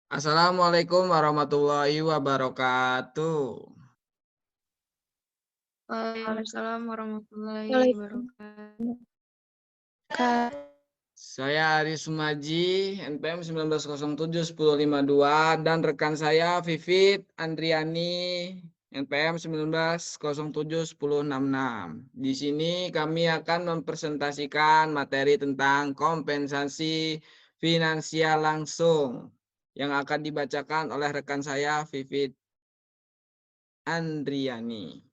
Assalamualaikum warahmatullahi wabarakatuh. Waalaikumsalam warahmatullahi Waalaikumsalam. wabarakatuh. Kak, Saya Aris Sumaji, NPM 1907-1052 dan rekan saya Vivit Andriani, NPM 1907-1066. Di sini kami akan mempresentasikan materi tentang kompensasi finansial langsung yang akan dibacakan oleh rekan saya Vivit Andriani.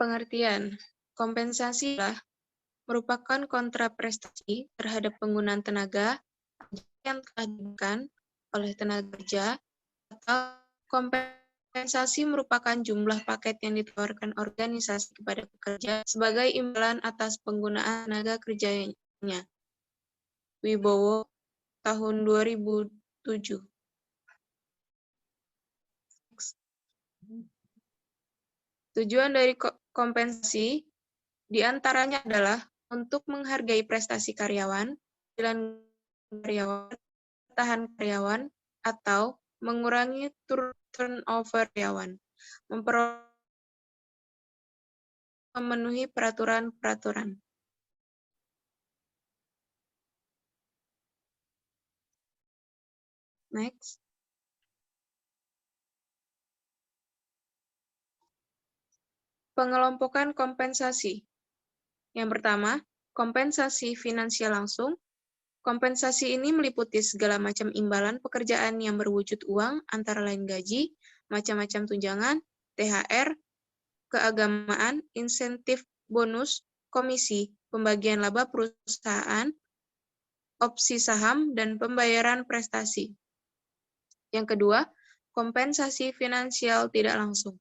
Pengertian. Kompensasi adalah merupakan kontraprestasi terhadap penggunaan tenaga yang telah diberikan oleh tenaga kerja, atau kompensasi merupakan jumlah paket yang ditawarkan organisasi kepada pekerja sebagai imbalan atas penggunaan tenaga kerjanya. Wibowo, tahun 2007. Tujuan dari kompensasi diantaranya adalah untuk menghargai prestasi karyawan, penghasilan karyawan, tahan karyawan, atau mengurangi turnover karyawan, memenuhi peraturan-peraturan. Next. Pengelompokan kompensasi. Yang pertama, kompensasi finansial langsung. Kompensasi ini meliputi segala macam imbalan pekerjaan yang berwujud uang, antara lain gaji, macam-macam tunjangan, THR, keagamaan, insentif, bonus, komisi, pembagian laba perusahaan, opsi saham, dan pembayaran prestasi. Yang kedua, kompensasi finansial tidak langsung.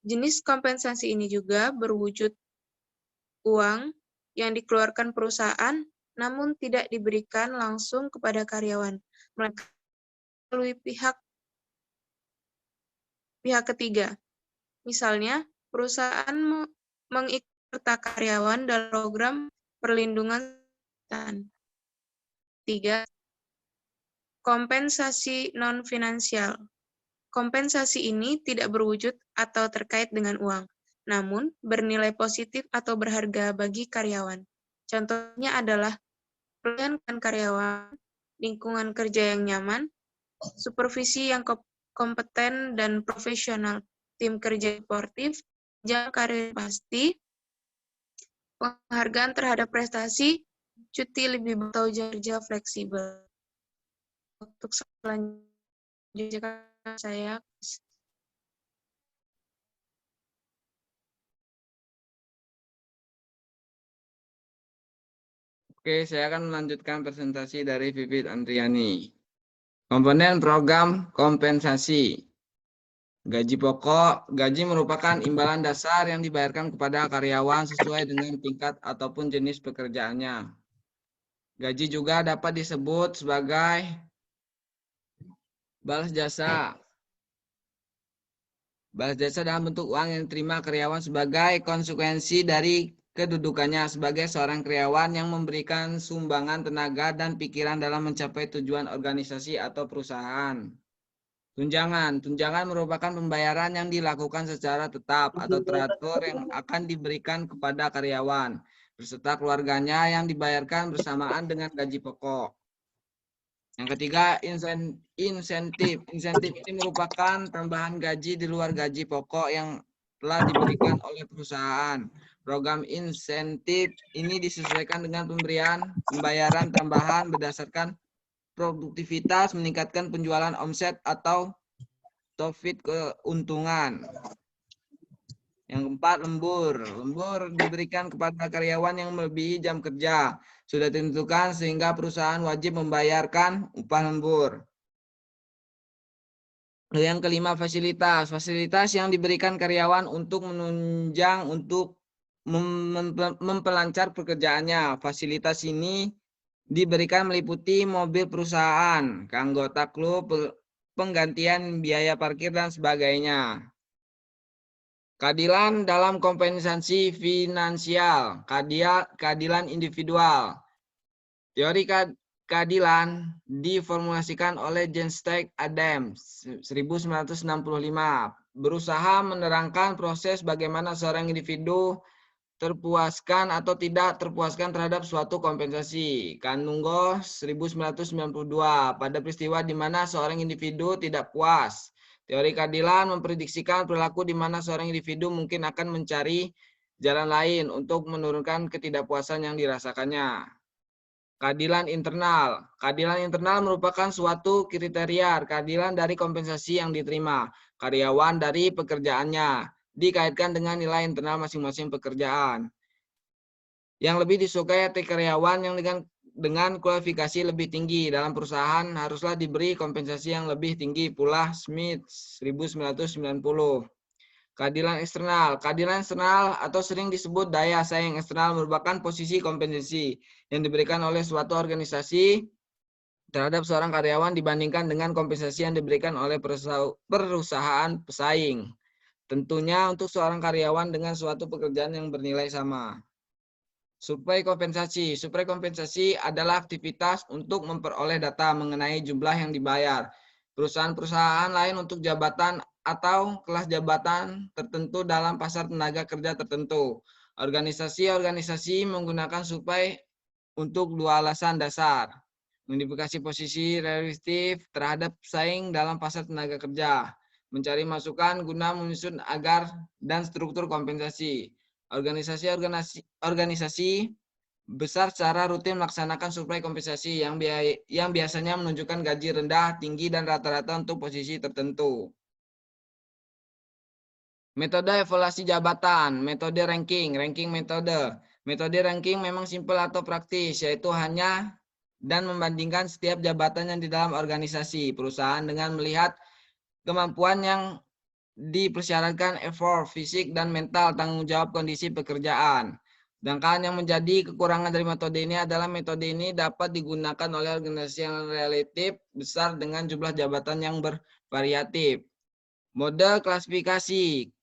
Jenis kompensasi ini juga berwujud uang yang dikeluarkan perusahaan namun tidak diberikan langsung kepada karyawan, melainkan melalui pihak ketiga. Misalnya, perusahaan mengikut karyawan dalam program perlindungan kesehatan. 3. Kompensasi non-finansial. Kompensasi ini tidak berwujud atau terkait dengan uang, namun bernilai positif atau berharga bagi karyawan. Contohnya adalah pelatihan karyawan, lingkungan kerja yang nyaman, supervisi yang kompeten dan profesional, tim kerja sportif, jenjang karir pasti, penghargaan terhadap prestasi, cuti lebih atau jam kerja fleksibel. Untuk selanjutnya saya Oke, saya akan melanjutkan presentasi dari Vivit Andriani. Komponen program kompensasi. Gaji pokok. Gaji merupakan imbalan dasar yang dibayarkan kepada karyawan sesuai dengan tingkat ataupun jenis pekerjaannya. Gaji juga dapat disebut sebagai balas jasa. Balas jasa dalam bentuk uang yang diterima karyawan sebagai konsekuensi dari kedudukannya sebagai seorang karyawan yang memberikan sumbangan tenaga dan pikiran dalam mencapai tujuan organisasi atau perusahaan. Tunjangan. Tunjangan merupakan pembayaran yang dilakukan secara tetap atau teratur yang akan diberikan kepada karyawan beserta keluarganya yang dibayarkan bersamaan dengan gaji pokok. Yang ketiga, insentif. Insentif ini merupakan tambahan gaji di luar gaji pokok yang telah diberikan oleh perusahaan. Program insentif ini disesuaikan dengan pembayaran tambahan berdasarkan produktivitas, meningkatkan penjualan omset atau profit keuntungan. Yang keempat, lembur. Lembur diberikan kepada karyawan yang melebihi jam kerja. Sudah ditentukan sehingga perusahaan wajib membayarkan upah lembur. Yang kelima, fasilitas. Fasilitas yang diberikan karyawan untuk menunjang untuk memperlancar pekerjaannya. Fasilitas ini diberikan meliputi mobil perusahaan, anggota klub, penggantian biaya parkir dan sebagainya. Keadilan dalam kompensasi finansial, keadilan individual. Teori keadilan diformulasikan oleh John Stack Adams 1965, berusaha menerangkan proses bagaimana seorang individu terpuaskan atau tidak terpuaskan terhadap suatu kompensasi. Kanunggo 1992, pada peristiwa di mana seorang individu tidak puas. Teori keadilan memprediksikan perilaku di mana seorang individu mungkin akan mencari jalan lain untuk menurunkan ketidakpuasan yang dirasakannya. Keadilan internal. Keadilan internal merupakan suatu kriteria keadilan dari kompensasi yang diterima karyawan dari pekerjaannya, dikaitkan dengan nilai internal masing-masing pekerjaan. Yang lebih disukai hati karyawan yang dengan kualifikasi lebih tinggi dalam perusahaan haruslah diberi kompensasi yang lebih tinggi pula. Smith 1990. Keadilan eksternal. Keadilan eksternal atau sering disebut daya saing eksternal merupakan posisi kompensasi yang diberikan oleh suatu organisasi terhadap seorang karyawan dibandingkan dengan kompensasi yang diberikan oleh perusahaan pesaing. Tentunya untuk seorang karyawan dengan suatu pekerjaan yang bernilai sama. Survei kompensasi. Survei kompensasi adalah aktivitas untuk memperoleh data mengenai jumlah yang dibayar perusahaan-perusahaan lain untuk jabatan atau kelas jabatan tertentu dalam pasar tenaga kerja tertentu. Organisasi-organisasi menggunakan survei untuk dua alasan dasar. Mengidentifikasi posisi relatif terhadap pesaing dalam pasar tenaga kerja. Mencari masukan guna menyusun agar dan struktur kompensasi. Organisasi besar secara rutin melaksanakan survei kompensasi yang biasanya menunjukkan gaji rendah, tinggi, dan rata-rata untuk posisi tertentu. Metode evaluasi jabatan, metode ranking metode. Metode ranking memang simpel atau praktis, yaitu hanya dan membandingkan setiap jabatan yang di dalam organisasi perusahaan dengan melihat kemampuan yang dipersyaratkan, effort, fisik, dan mental, tanggung jawab, kondisi pekerjaan. Sedangkan yang menjadi kekurangan dari metode ini adalah metode ini dapat digunakan oleh organisasi yang relatif besar dengan jumlah jabatan yang bervariatif. Mode klasifikasi.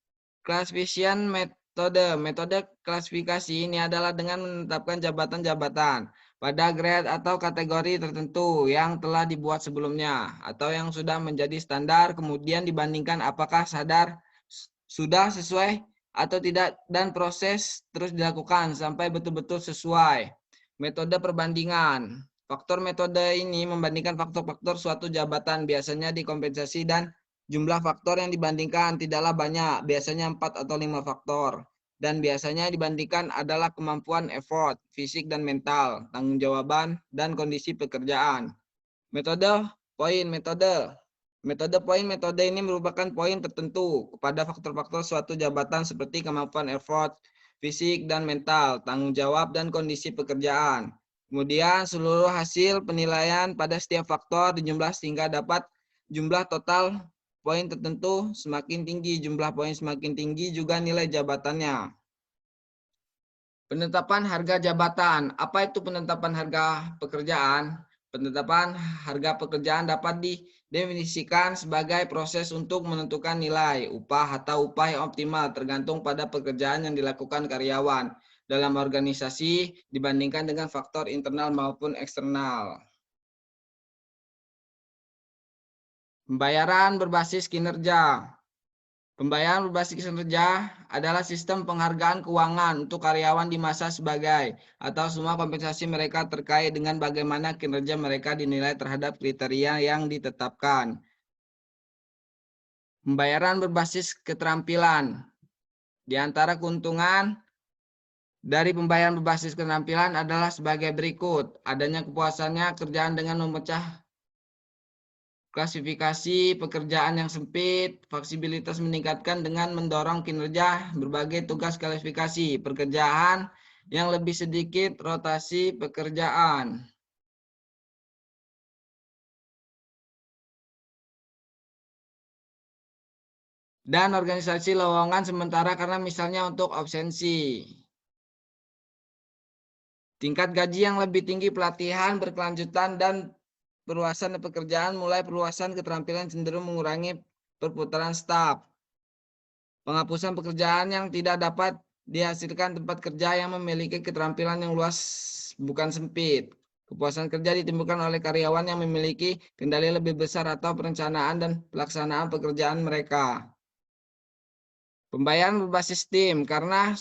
Classification metode. Metode klasifikasi ini adalah dengan menetapkan jabatan-jabatan pada grade atau kategori tertentu yang telah dibuat sebelumnya atau yang sudah menjadi standar, kemudian dibandingkan apakah sudah sesuai atau tidak, dan proses terus dilakukan sampai betul-betul sesuai. Metode perbandingan. Faktor metode ini membandingkan faktor-faktor suatu jabatan, biasanya dikompensasi, dan jumlah faktor yang dibandingkan tidaklah banyak, biasanya 4 atau 5 faktor. Dan biasanya dibandingkan adalah kemampuan, effort, fisik dan mental, tanggung jawaban, dan kondisi pekerjaan. Metode poin metode. Metode poin metode ini merupakan poin tertentu kepada faktor-faktor suatu jabatan seperti kemampuan, effort, fisik dan mental, tanggung jawab, dan kondisi pekerjaan. Kemudian seluruh hasil penilaian pada setiap faktor dijumlah sehingga dapat jumlah total poin tertentu. Semakin tinggi jumlah poin, semakin tinggi juga nilai jabatannya. Penetapan harga jabatan. Apa itu penetapan harga pekerjaan? Penetapan harga pekerjaan dapat didefinisikan sebagai proses untuk menentukan nilai upah atau upah yang optimal tergantung pada pekerjaan yang dilakukan karyawan dalam organisasi dibandingkan dengan faktor internal maupun eksternal. Pembayaran berbasis kinerja. Pembayaran berbasis kinerja adalah sistem penghargaan keuangan untuk karyawan di masa sebagai atau semua kompensasi mereka terkait dengan bagaimana kinerja mereka dinilai terhadap kriteria yang ditetapkan. Pembayaran berbasis keterampilan. Di antara keuntungan dari pembayaran berbasis keterampilan adalah sebagai berikut. Adanya kepuasannya kerjaan dengan memecah klasifikasi pekerjaan yang sempit, fleksibilitas meningkatkan dengan mendorong kinerja, berbagai tugas klasifikasi, pekerjaan yang lebih sedikit, rotasi pekerjaan. Dan organisasi lowongan sementara karena misalnya untuk absensi. Tingkat gaji yang lebih tinggi, pelatihan berkelanjutan, dan perluasan pekerjaan, mulai perluasan keterampilan cenderung mengurangi perputaran staf. Penghapusan pekerjaan yang tidak dapat dihasilkan tempat kerja yang memiliki keterampilan yang luas bukan sempit. Kepuasan kerja ditimbulkan oleh karyawan yang memiliki kendali lebih besar atau perencanaan dan pelaksanaan pekerjaan mereka. Pembayaran berbasis tim, karena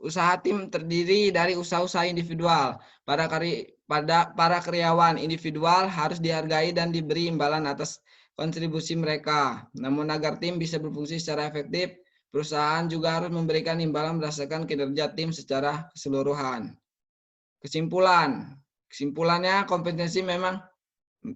usaha tim terdiri dari usaha-usaha individual. Para karyawan individual harus dihargai dan diberi imbalan atas kontribusi mereka. Namun agar tim bisa berfungsi secara efektif, perusahaan juga harus memberikan imbalan berdasarkan kinerja tim secara keseluruhan. Kesimpulannya, kompetensi memang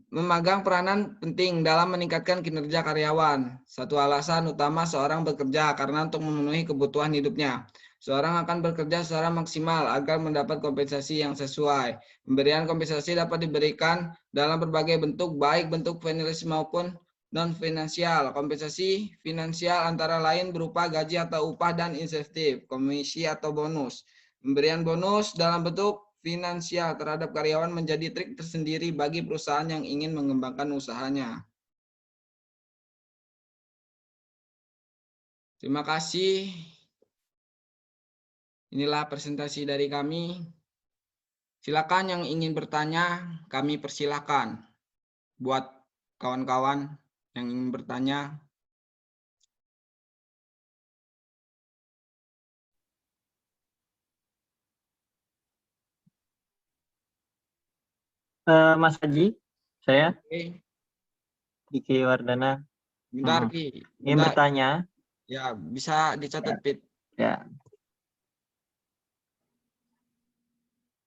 memegang peranan penting dalam meningkatkan kinerja karyawan. Satu alasan utama seorang bekerja karena untuk memenuhi kebutuhan hidupnya. Seorang akan bekerja secara maksimal agar mendapat kompensasi yang sesuai. Pemberian kompensasi dapat diberikan dalam berbagai bentuk, baik bentuk finansial maupun non-finansial. Kompensasi finansial antara lain berupa gaji atau upah dan insentif, komisi atau bonus. Pemberian bonus dalam bentuk finansial terhadap karyawan menjadi trik tersendiri bagi perusahaan yang ingin mengembangkan usahanya. Terima kasih. Inilah presentasi dari kami. Silakan yang ingin bertanya, kami persilakan. Buat kawan-kawan yang ingin bertanya. Mas Haji, saya Oke, Diki Wardana bentar Ki. ingin Bentar. bertanya. Ya, bisa dicatat Pit. Ya,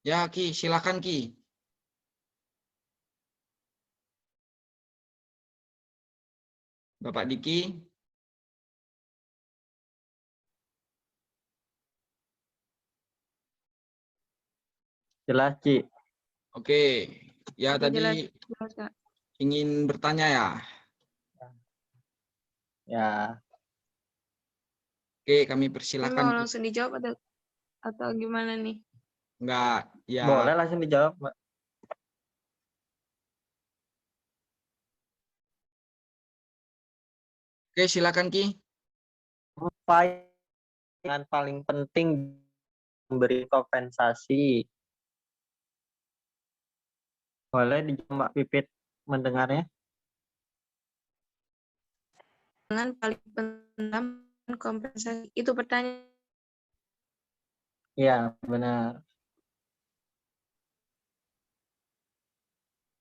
Ya Ki, silakan Ki. Bapak Diki. jelas Ci. Oke, ya Oke, tadi jelas, Kak. ingin bertanya ya. Ya, Oke, kami Ini persilakan. mau langsung dijawab atau gimana nih? Enggak, ya. boleh langsung dijawab, Mbak. Oke, silakan Ki. Apa yang paling penting memberi kompensasi? Boleh dijawab Mbak Pipit mendengarnya? Dengan paling penting kompensasi. Itu pertanyaan. Iya, benar.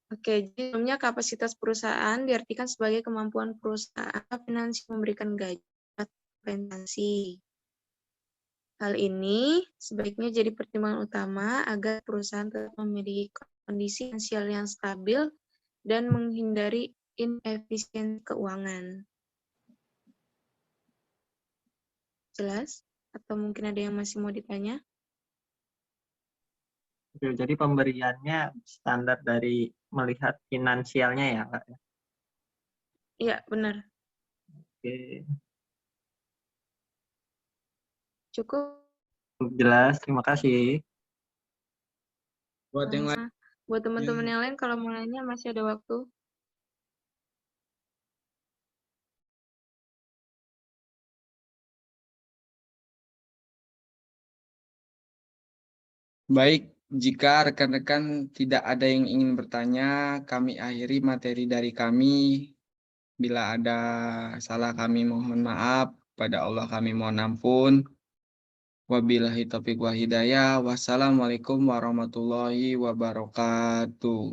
Oke, jadi sebelumnya kapasitas perusahaan diartikan sebagai kemampuan perusahaan finansial memberikan gaji atau kompensasi. Hal ini sebaiknya jadi pertimbangan utama agar perusahaan tetap memiliki kondisi finansial yang stabil dan menghindari inefisiensi keuangan. Jelas? Atau mungkin ada yang masih mau ditanya? Oke, jadi pemberiannya standar dari melihat finansialnya ya, Kak? Iya, benar. Oke, Cukup. jelas. Terima kasih. Buat yang lain. Sama. Buat teman-teman yang lain, kalau mau nanya masih ada waktu. Baik, jika rekan-rekan tidak ada yang ingin bertanya, kami akhiri materi dari kami. Bila ada salah kami mohon maaf, pada Allah kami mohon ampun. Wabillahi taufiq wal hidayah. Wassalamualaikum warahmatullahi wabarakatuh.